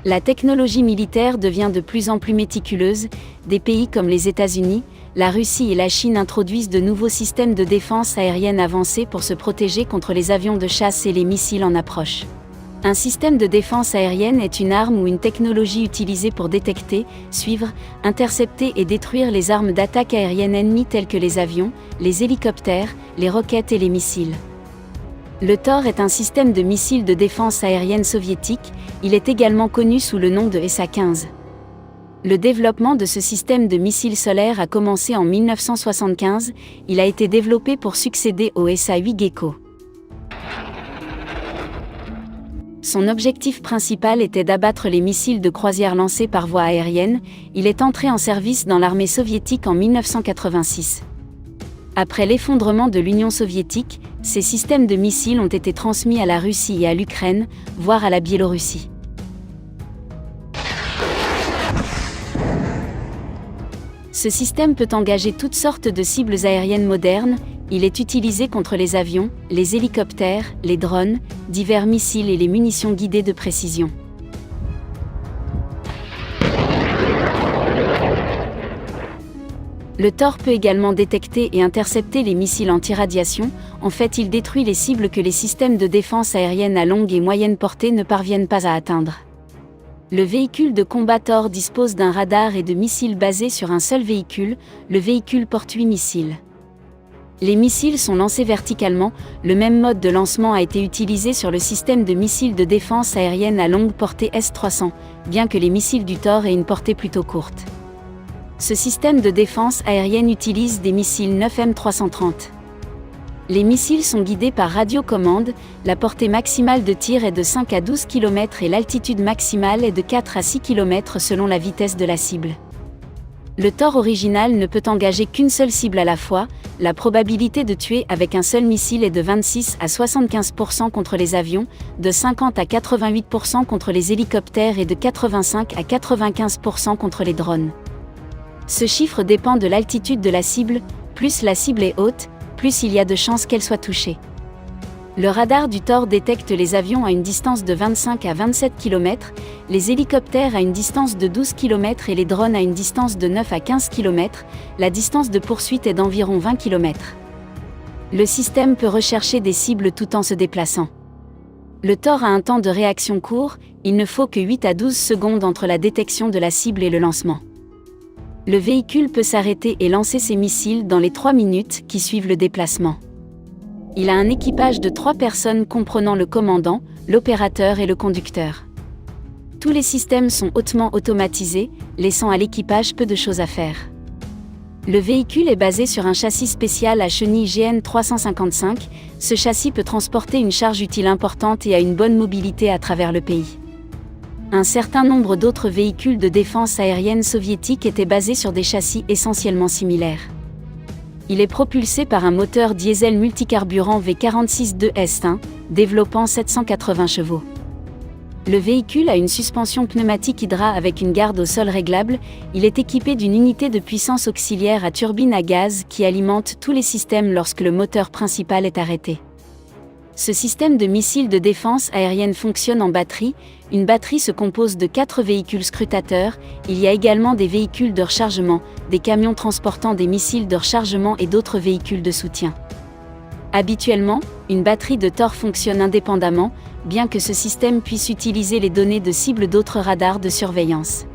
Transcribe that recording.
La technologie militaire devient de plus en plus méticuleuse, des pays comme les États-Unis, la Russie et la Chine introduisent de nouveaux systèmes de défense aérienne avancés pour se protéger contre les avions de chasse et les missiles en approche. Un système de défense aérienne est une arme ou une technologie utilisée pour détecter, suivre, intercepter et détruire les armes d'attaque aérienne ennemies telles que les avions, les hélicoptères, les roquettes et les missiles. Le Tor est un système de missiles de défense aérienne soviétique, il est également connu sous le nom de SA-15. Le développement de ce système de missiles solaires a commencé en 1975, il a été développé pour succéder au SA-8 Gecko. Son objectif principal était d'abattre les missiles de croisière lancés par voie aérienne, il est entré en service dans l'armée soviétique en 1986. Après l'effondrement de l'Union soviétique, ces systèmes de missiles ont été transmis à la Russie et à l'Ukraine, voire à la Biélorussie. Ce système peut engager toutes sortes de cibles aériennes modernes, il est utilisé contre les avions, les hélicoptères, les drones, divers missiles et les munitions guidées de précision. Le Tor peut également détecter et intercepter les missiles anti-radiation, en fait il détruit les cibles que les systèmes de défense aérienne à longue et moyenne portée ne parviennent pas à atteindre. Le véhicule de combat Tor dispose d'un radar et de missiles basés sur un seul véhicule, le véhicule porte 8 missiles. Les missiles sont lancés verticalement, le même mode de lancement a été utilisé sur le système de missiles de défense aérienne à longue portée S-300, bien que les missiles du Tor aient une portée plutôt courte. Ce système de défense aérienne utilise des missiles 9M330. Les missiles sont guidés par radiocommande, la portée maximale de tir est de 5 à 12 km et l'altitude maximale est de 4 à 6 km selon la vitesse de la cible. Le Tor original ne peut engager qu'une seule cible à la fois, la probabilité de tuer avec un seul missile est de 26 à 75% contre les avions, de 50 à 88% contre les hélicoptères et de 85 à 95% contre les drones. Ce chiffre dépend de l'altitude de la cible, plus la cible est haute, plus il y a de chances qu'elle soit touchée. Le radar du Tor détecte les avions à une distance de 25 à 27 km, les hélicoptères à une distance de 12 km et les drones à une distance de 9 à 15 km, la distance de poursuite est d'environ 20 km. Le système peut rechercher des cibles tout en se déplaçant. Le Tor a un temps de réaction court, il ne faut que 8 à 12 secondes entre la détection de la cible et le lancement. Le véhicule peut s'arrêter et lancer ses missiles dans les 3 minutes qui suivent le déplacement. Il a un équipage de 3 personnes comprenant le commandant, l'opérateur et le conducteur. Tous les systèmes sont hautement automatisés, laissant à l'équipage peu de choses à faire. Le véhicule est basé sur un châssis spécial à chenilles GN 355, ce châssis peut transporter une charge utile importante et a une bonne mobilité à travers le pays. Un certain nombre d'autres véhicules de défense aérienne soviétiques étaient basés sur des châssis essentiellement similaires. Il est propulsé par un moteur diesel multicarburant V46-2S1, développant 780 chevaux. Le véhicule a une suspension pneumatique Hydra avec une garde au sol réglable, il est équipé d'une unité de puissance auxiliaire à turbine à gaz qui alimente tous les systèmes lorsque le moteur principal est arrêté. Ce système de missiles de défense aérienne fonctionne en batterie, une batterie se compose de 4 véhicules scrutateurs, il y a également des véhicules de rechargement, des camions transportant des missiles de rechargement et d'autres véhicules de soutien. Habituellement, une batterie de Tor fonctionne indépendamment, bien que ce système puisse utiliser les données de cible d'autres radars de surveillance.